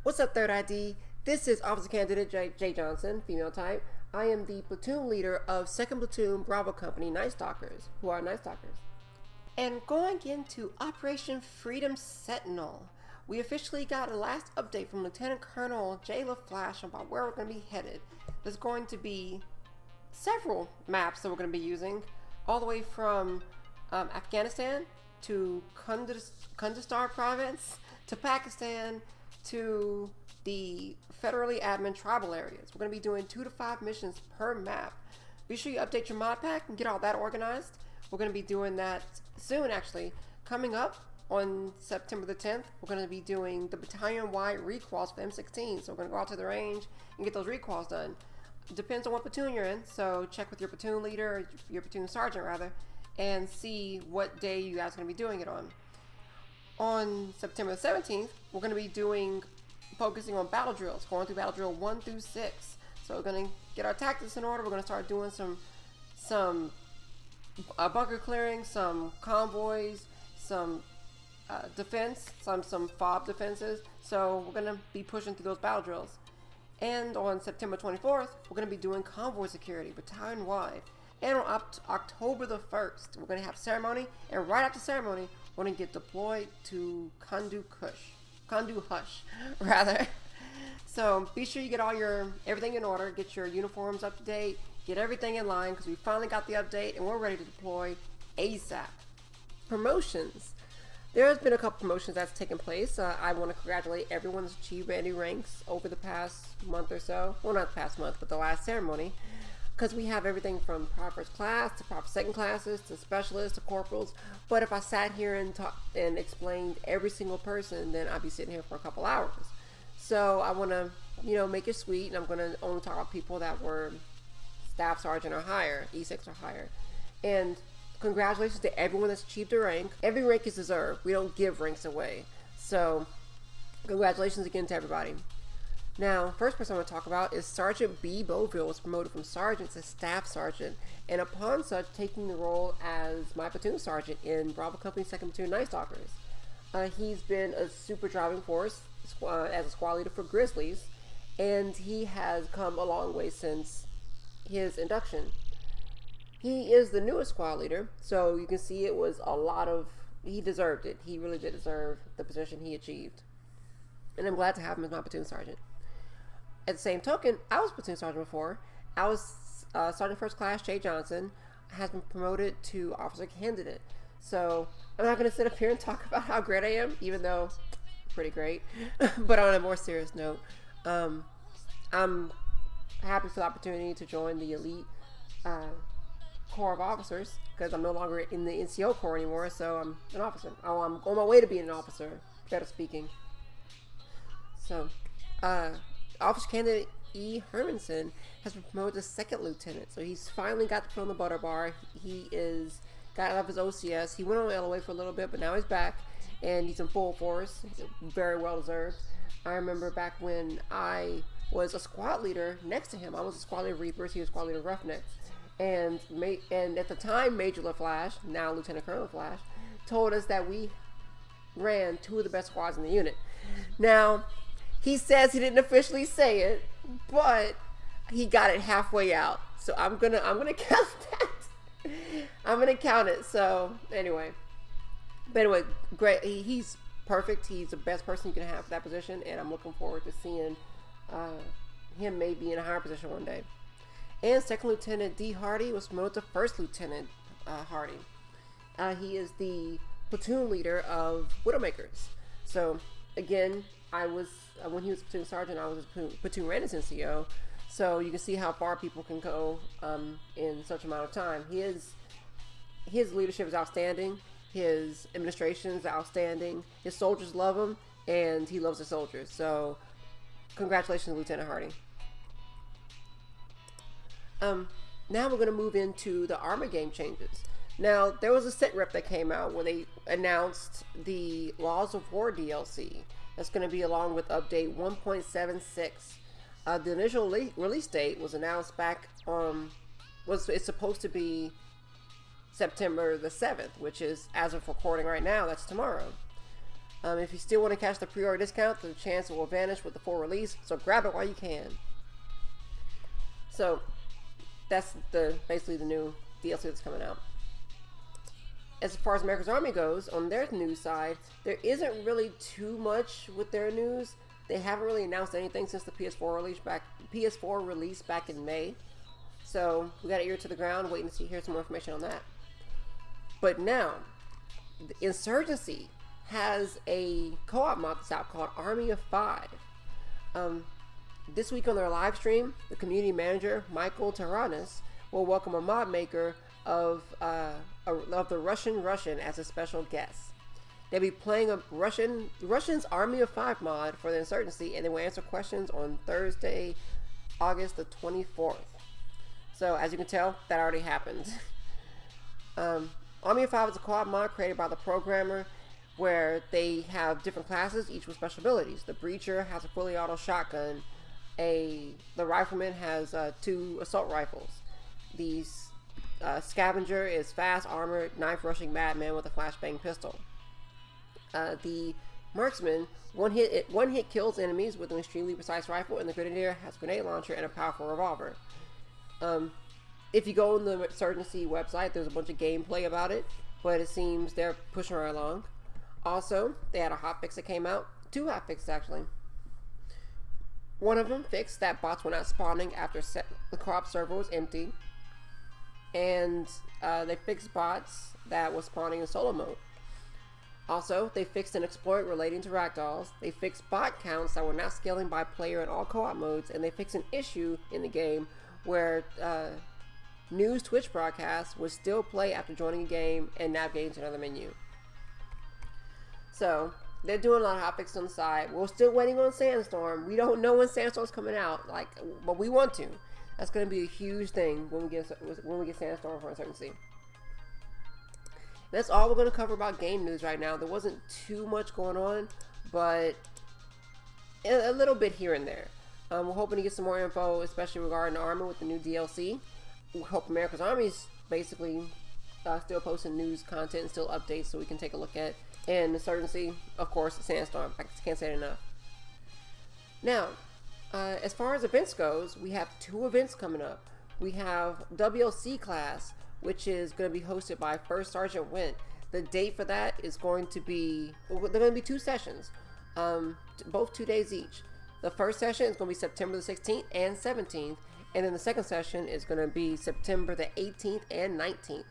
What's up, Third ID? This is Officer Candidate J.Johnson, female type. I am the platoon leader of 2nd Platoon Bravo Company Night Stalkers, who are Night Stalkers. And going into Operation Freedom Sentinel, we officially got a last update from Lieutenant Colonel J. LaFlash about where we're going to be headed. There's going to be several maps that we're going to be using, all the way from Afghanistan to Kunduzstar province to Pakistan to the federally admin tribal areas. We're going to be doing 2 to 5 missions per map. Be sure you update your mod pack and get all that organized. We're going to be doing that soon, actually. Coming up on September the 10th, we're going to be doing the battalion-wide recalls for M16. So we're going to go out to the range and get those recalls done. Depends on what platoon you're in, so check with your platoon leader, or your platoon sergeant rather, and see what day you guys are going to be doing it on. On September the 17th, we're going to be focusing on battle drills, going through battle drill 1 through 6. So we're going to get our tactics in order. We're going to start doing some bunker clearing, some convoys, some defense, some FOB defenses. So we're going to be pushing through those battle drills. And on September 24th, we're going to be doing convoy security, battalion-wide. And on October the 1st, we're going to have ceremony. And right after ceremony, we're going to get deployed to Kundu Hush, rather. So be sure you get everything in order, get your uniforms up to date, get everything in line, because we finally got the update and we're ready to deploy ASAP. Promotions. There has been a couple promotions that's taken place. I want to congratulate everyone that's achieved any ranks over the past month or so. Well, not the past month, but the last ceremony. Because we have everything from proper first class to proper second classes to specialists to corporals. But if I sat here and talked and explained every single person, then I'd be sitting here for a couple hours. So I want to, make it sweet, and I'm going to only talk about people that were staff sergeant or higher, E6 or higher. And congratulations to everyone that's achieved a rank. Every rank is deserved. We don't give ranks away. So congratulations again to everybody. Now, first person I want to talk about is Sergeant B. Boville was promoted from sergeant to staff sergeant, and upon such, taking the role as my platoon sergeant in Bravo Company 2nd Platoon Night Stalkers. He's been a super driving force as a squad leader for Grizzlies, and he has come a long way since his induction. He is the newest squad leader, so you can see it was he deserved it. He really did deserve the position he achieved. And I'm glad to have him as my platoon sergeant. At the same token, I was platoon sergeant before. I was Sergeant First Class J.Johnson, has been promoted to Officer Candidate. So I'm not going to sit up here and talk about how great I am, even though pretty great. But on a more serious note, I'm happy for the opportunity to join the elite Corps of Officers, because I'm no longer in the NCO Corps anymore, so I'm an officer. Oh, I'm on my way to being an officer, better speaking. So, Officer Candidate E. Hermanson has been promoted to 2nd Lieutenant, so he's finally got to put on the butter bar. He got out of his OCS. He went on LOA for a little bit, but now he's back, and he's in full force. Very well deserved. I remember back when I was a squad leader next to him. I was a squad leader of Reapers, he was squad leader of Roughnecks. And at the time, Major LaFlash, now Lieutenant Colonel LaFlash, told us that we ran 2 of the best squads in the unit. Now, he says he didn't officially say it, but he got it halfway out. So I'm gonna count that. I'm gonna count it. So anyway, great. He's perfect. He's the best person you can have for that position, and I'm looking forward to seeing him maybe in a higher position one day. And 2nd Lieutenant D. Hardy was promoted to 1st Lieutenant Hardy. He is the platoon leader of Widowmakers. So again, when he was platoon sergeant, I was a platoon readiness NCO. So you can see how far people can go in such amount of time. His leadership is outstanding. His administration is outstanding. His soldiers love him, and he loves the soldiers. So congratulations, Lieutenant Hardy. Now we're going to move into the armor game changes. Now, there was a sit rep that came out where they announced the Laws of War DLC. That's going to be along with update 1.76. The initial release date was announced back on, it's supposed to be September the 7th, which is, as of recording right now, that's tomorrow. If you still want to catch the pre-order discount, the chance it will vanish with the full release, so grab it while you can. So that's basically the new DLC that's coming out. As far as America's Army goes, on their news side, there isn't really too much with their news. They haven't really announced anything since the PS4 release back in May. So we got an ear to the ground, waiting to hear some more information on that. But now, the Insurgency has a co-op mod that's out called Army of Five. This week on their live stream, the community manager, Michael Taranis, will welcome a mod maker of the Russian as a special guest. They'll be playing a Russian's Army of Five mod for the Insurgency, and they will answer questions on Thursday, August the 24th. So as you can tell, that already happened. Army of Five is a co-op mod created by the programmer, where they have different classes, each with special abilities. The Breacher has a fully auto shotgun. The Rifleman has 2 assault rifles. The Scavenger is fast, armored, knife-rushing madman with a flashbang pistol. The Marksman one hit kills enemies with an extremely precise rifle, and the Grenadier has a grenade launcher and a powerful revolver. If you go on the Insurgency website, there's a bunch of gameplay about it, but it seems they're pushing right along. Also, they had a hotfix that came out. 2 hotfixes, actually. One of them fixed that bots were not spawning after the co-op server was empty. And they fixed bots that was spawning in solo mode. Also, they fixed an exploit relating to ragdolls. They fixed bot counts that were not scaling by player in all co-op modes. And they fixed an issue in the game where news Twitch broadcasts would still play after joining a game and navigating to another menu. So, they're doing a lot of hotfixes on the side. We're still waiting on Sandstorm. We don't know when Sandstorm's coming out, but we want to. That's going to be a huge thing when we get Sandstorm for Insurgency. That's all we're going to cover about game news right now. There wasn't too much going on, but a little bit here and there. We're hoping to get some more info, especially regarding the Army with the new DLC. We hope America's Army's basically still posting news content and still updates so we can take a look at. And Insurgency, of course, Sandstorm. I can't say it enough. Now, as far as events goes, we have 2 events coming up. We have WLC class, which is going to be hosted by First Sergeant Went. The date for that is going to be, they're going to be 2 sessions, both 2 days each. The first session is going to be September the 16th and 17th, and then the second session is going to be September the 18th and 19th.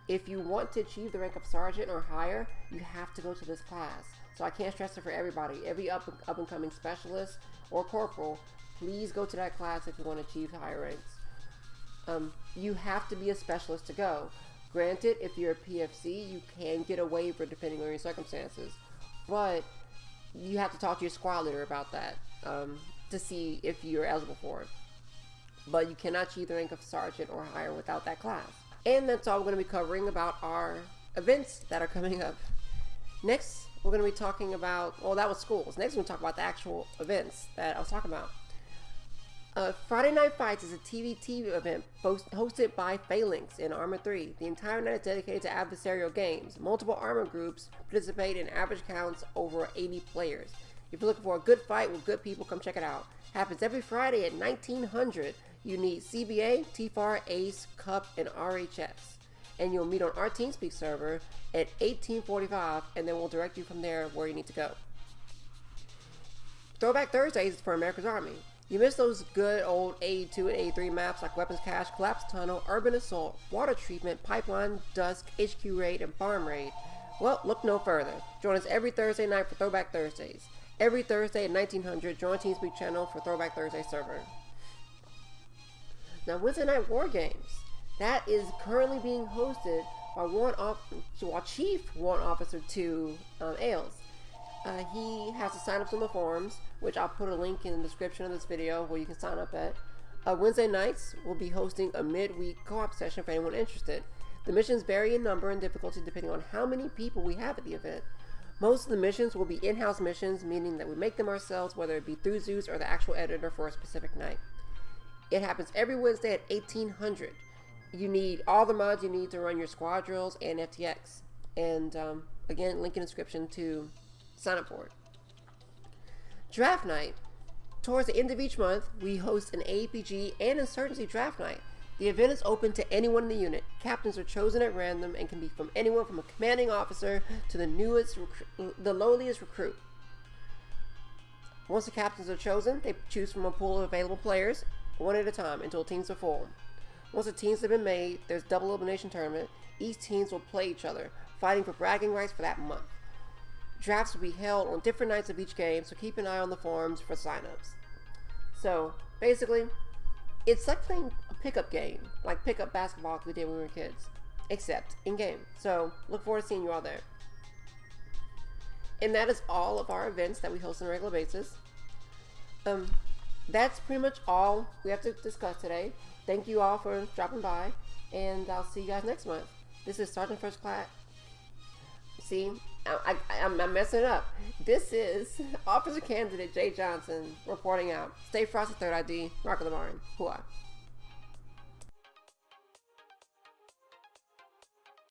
If you want to achieve the rank of sergeant or higher, you have to go to this class. So I can't stress it for everybody. Every up-and-coming specialist or corporal, please go to that class if you want to achieve higher ranks. You have to be a specialist to go. Granted, if you're a PFC, you can get a waiver depending on your circumstances. But you have to talk to your squad leader about that to see if you're eligible for it. But you cannot achieve the rank of sergeant or higher without that class. And that's all we're going to be covering about our events that are coming up. Next, we're going to be talking about, well, that was schools. Next, we're going to talk about the actual events that I was talking about. Friday Night Fights is a TVT event hosted by Phalanx in Arma 3. The entire night is dedicated to adversarial games. Multiple armor groups participate in average counts over 80 players. If you're looking for a good fight with good people, come check it out. Happens every Friday at 1900. You need CBA, TFAR, ACE, CUP, and RHS. And you'll meet on our TeamSpeak server at 1845, and then we'll direct you from there where you need to go. Throwback Thursdays is for America's Army. You miss those good old A2 and A3 maps like Weapons Cache, Collapse Tunnel, Urban Assault, Water Treatment, Pipeline, Dusk, HQ Raid, and Farm Raid? Well, look no further. Join us every Thursday night for Throwback Thursdays. Every Thursday at 1900, join TeamSpeak channel for Throwback Thursday server. Now, Wednesday Night War Games. That is currently being hosted by Chief Warrant Officer 2, Ailes. He has to sign up on the forums, which I'll put a link in the description of this video where you can sign up at. Wednesday nights, we'll be hosting a midweek co-op session for anyone interested. The missions vary in number and difficulty depending on how many people we have at the event. Most of the missions will be in-house missions, meaning that we make them ourselves, whether it be through Zeus or the actual editor for a specific night. It happens every Wednesday at 1800. you need all the mods you need to run your squad drills and FTX. And again, link in the description to sign up for it. Draft night. Towards the end of each month, we host an APG and insurgency draft night. The event is open to anyone in the unit. Captains are chosen at random and can be from anyone from a commanding officer to the lowliest recruit. Once the captains are chosen, they choose from a pool of available players, one at a time, until teams are full. Once the teams have been made, there's double elimination tournament. Each teams will play each other, fighting for bragging rights for that month. Drafts will be held on different nights of each game, so keep an eye on the forums for signups. So, basically, it's like playing a pickup game, like pickup basketball we did when we were kids, except in-game. So, look forward to seeing you all there. And that is all of our events that we host on a regular basis. That's pretty much all we have to discuss today. Thank you all for dropping by, and I'll see you guys next month. This is Sergeant First Class. See, I'm messing it up. This is Officer Candidate J.Johnson reporting out. Stay frosty, third ID. Rock of the Barn. Hooah.